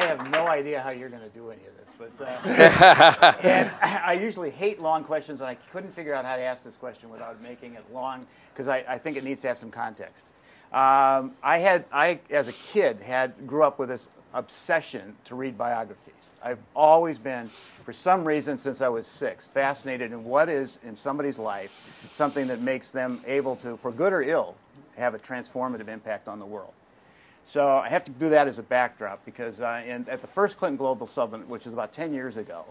I have no idea how you're going to do any of this, but and I usually hate long questions, and I couldn't figure out how to ask this question without making it long, because I think it needs to have some context. I as a kid, grew up with this obsession to read biographies. I've always been, for some reason, since I was 6, fascinated in what is in somebody's life something that makes them able to, for good or ill, have a transformative impact on the world. So I have to do that as a backdrop, because at the first Clinton Global Summit, which is about 10 years ago,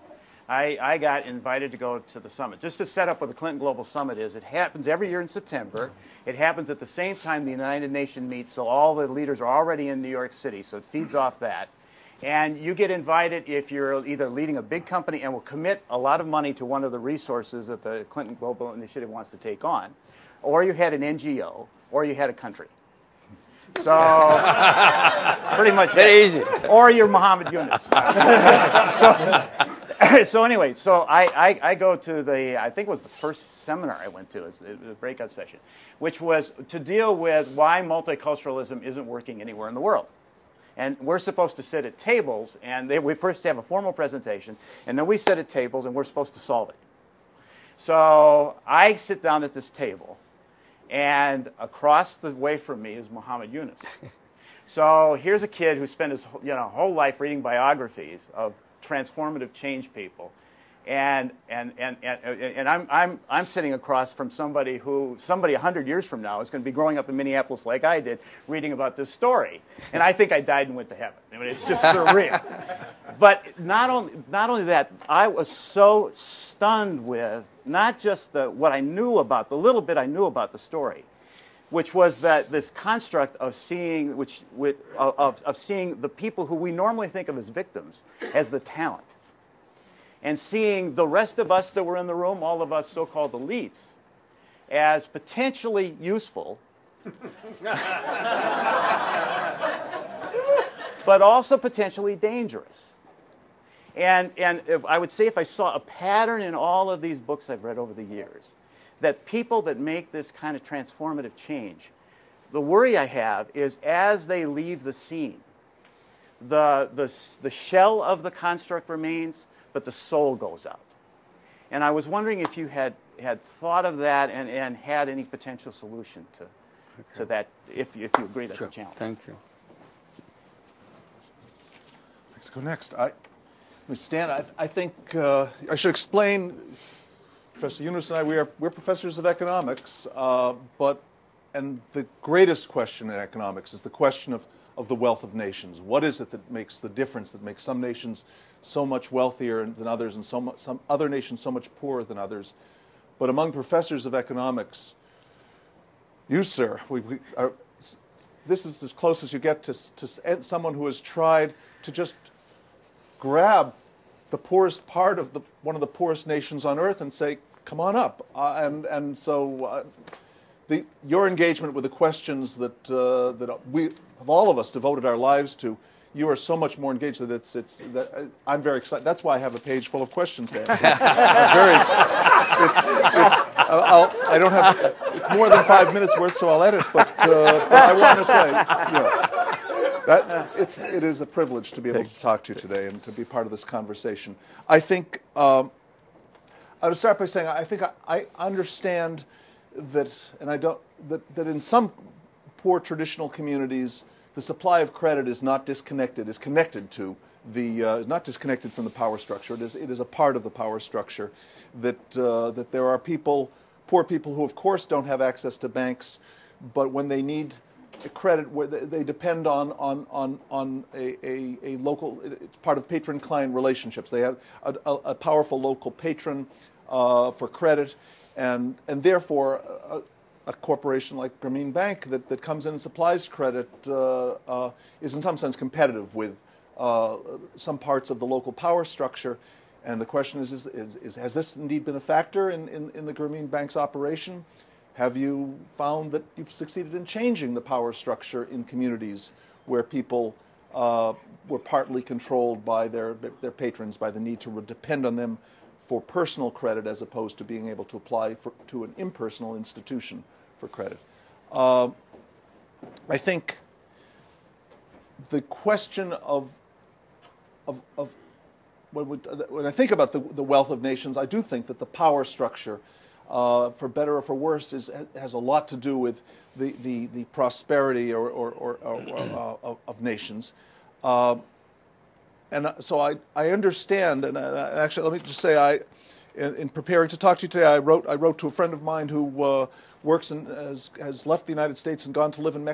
I got invited to go to the summit. Just to set up what the Clinton Global Summit is, it happens every year in September. It happens at the same time the United Nations meets, so all the leaders are already in New York City, so it feeds off that. And you get invited if you're either leading a big company and will commit a lot of money to one of the resources that the Clinton Global Initiative wants to take on, or you had an NGO, or you had a country. So, pretty much very easy. Or you're Muhammad Yunus. So anyway, so I go to I think it was the first seminar I went to, it was a breakout session, which was to deal with why multiculturalism isn't working anywhere in the world. And we're supposed to sit at tables, and we first have a formal presentation, and then we sit at tables, and we're supposed to solve it. So I sit down at this table, and across the way from me is Muhammad Yunus. So here's a kid who spent his whole life reading biographies of transformative change people, and I'm sitting across from somebody 100 years from now is going to be growing up in Minneapolis like I did, reading about this story, and I think I died and went to heaven. I mean, it's just surreal. But not only that, I was so stunned with not just what I knew about, the little bit I knew about the story, which was that this construct of seeing, of seeing the people who we normally think of as victims as the talent, and seeing the rest of us that were in the room, all of us so-called elites, as potentially useful, but also potentially dangerous. And I would say if I saw a pattern in all of these books I've read over the years, that people that make this kind of transformative change, the worry I have is as they leave the scene, the shell of the construct remains, but the soul goes out. And I was wondering if you had thought of that and had any potential solution to that, if you agree that's a challenge. Thank you. Let's go next. Stan, I think I should explain, Professor Yunus and I, we're professors of economics, and the greatest question in economics is the question of the wealth of nations. What is it that makes the difference, that makes some nations so much wealthier than others and some other nations so much poorer than others? But among professors of economics, you, sir, this is as close as you get to someone who has tried to just grab the poorest part of one of the poorest nations on earth and say, come on up. So your engagement with the questions that all of us devoted our lives to, you are so much more engaged that I'm very excited. That's why I have a page full of questions to answer. I'm very excited. I don't have. It's more than 5 minutes worth, so I'll edit. But I want to say, that it is a privilege to be able to talk to you today and to be part of this conversation. I think I would start by saying I think I understand that, and I don't that in some poor traditional communities, the supply of credit is not disconnected, is connected to the, not disconnected from the power structure. It is a part of the power structure. That there are people, poor people, who of course don't have access to banks, but when they need credit, where they depend on a local. It's part of patron-client relationships. They have a powerful local patron for credit, and therefore. A corporation like Grameen Bank that comes in and supplies credit is in some sense competitive with some parts of the local power structure. And the question is has this indeed been a factor in the Grameen Bank's operation? Have you found that you've succeeded in changing the power structure in communities where people were partly controlled by their patrons, by the need to depend on them for personal credit as opposed to being able to apply to an impersonal institution for credit? I think the question of when I think about the wealth of nations, I do think that the power structure, for better or for worse, has a lot to do with the prosperity of nations. And so I understand, and actually, let me just say, in preparing to talk to you today, I wrote to a friend of mine who works and has left the United States and gone to live in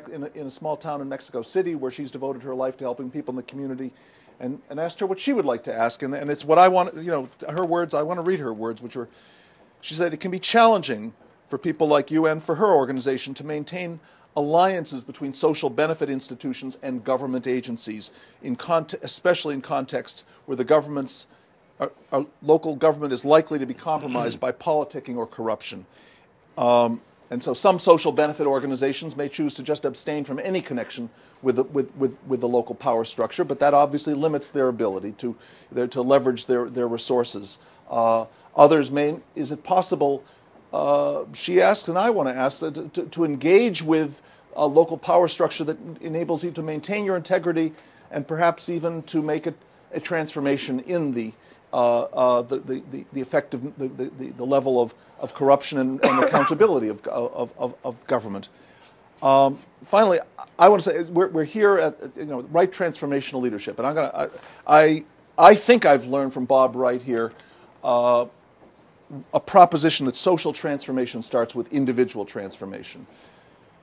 a small town in Mexico City, where she's devoted her life to helping people in the community, and asked her what she would like to ask, and it's what I want, her words. I want to read her words, which were, she said, it can be challenging for people like you and for her organization to maintain alliances between social benefit institutions and government agencies, especially in contexts where the government's local government is likely to be compromised by politicking or corruption. And so some social benefit organizations may choose to just abstain from any connection with the local power structure, but that obviously limits their ability to leverage their resources. Others may, is it possible, she asked, and I want to ask, to engage with a local power structure that enables you to maintain your integrity and perhaps even to make a transformation in the effective, the level of corruption and accountability of government. Finally, I want to say we're here at Wright Transformational Leadership, and I think I've learned from Bob Wright here a proposition that social transformation starts with individual transformation.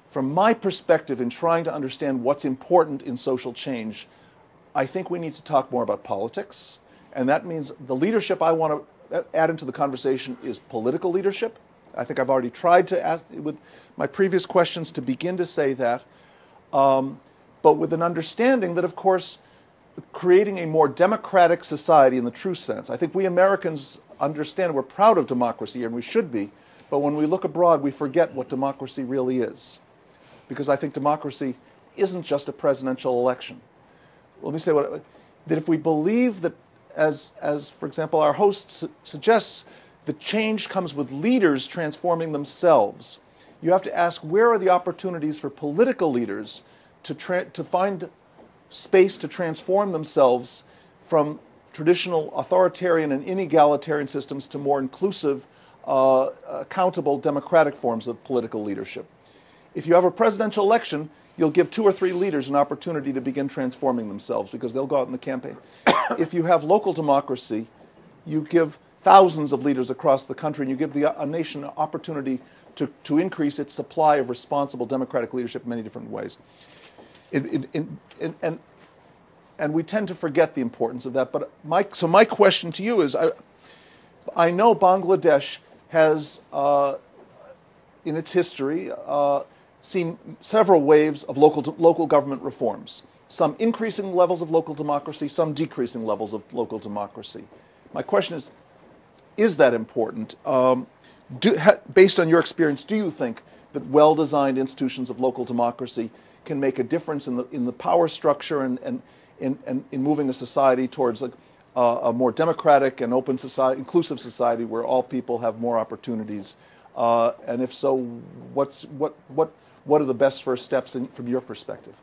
From my perspective, in trying to understand what's important in social change, I think we need to talk more about politics. And that means the leadership I want to add into the conversation is political leadership. I think I've already tried to ask, with my previous questions, to begin to say that, but with an understanding that, of course, creating a more democratic society in the true sense. I think we Americans understand, we're proud of democracy, and we should be, but when we look abroad, we forget what democracy really is. Because I think democracy isn't just a presidential election. Let me say that if we believe that, as for example, our host suggests, the change comes with leaders transforming themselves, you have to ask, where are the opportunities for political leaders to find space to transform themselves from traditional authoritarian and inegalitarian systems to more inclusive, accountable, democratic forms of political leadership. If you have a presidential election, you'll give 2 or 3 leaders an opportunity to begin transforming themselves because they'll go out in the campaign. If you have local democracy, you give thousands of leaders across the country, and you give a nation an opportunity to increase its supply of responsible democratic leadership in many different ways. And we tend to forget the importance of that. But my question to you is, I know Bangladesh has, in its history, seen several waves of local government reforms. Some increasing levels of local democracy, some decreasing levels of local democracy. My question is that important? Based on your experience, do you think that well-designed institutions of local democracy can make a difference in the power structure and in moving a society towards a more democratic and open society, inclusive society where all people have more opportunities? And if so, what are the best first steps from your perspective?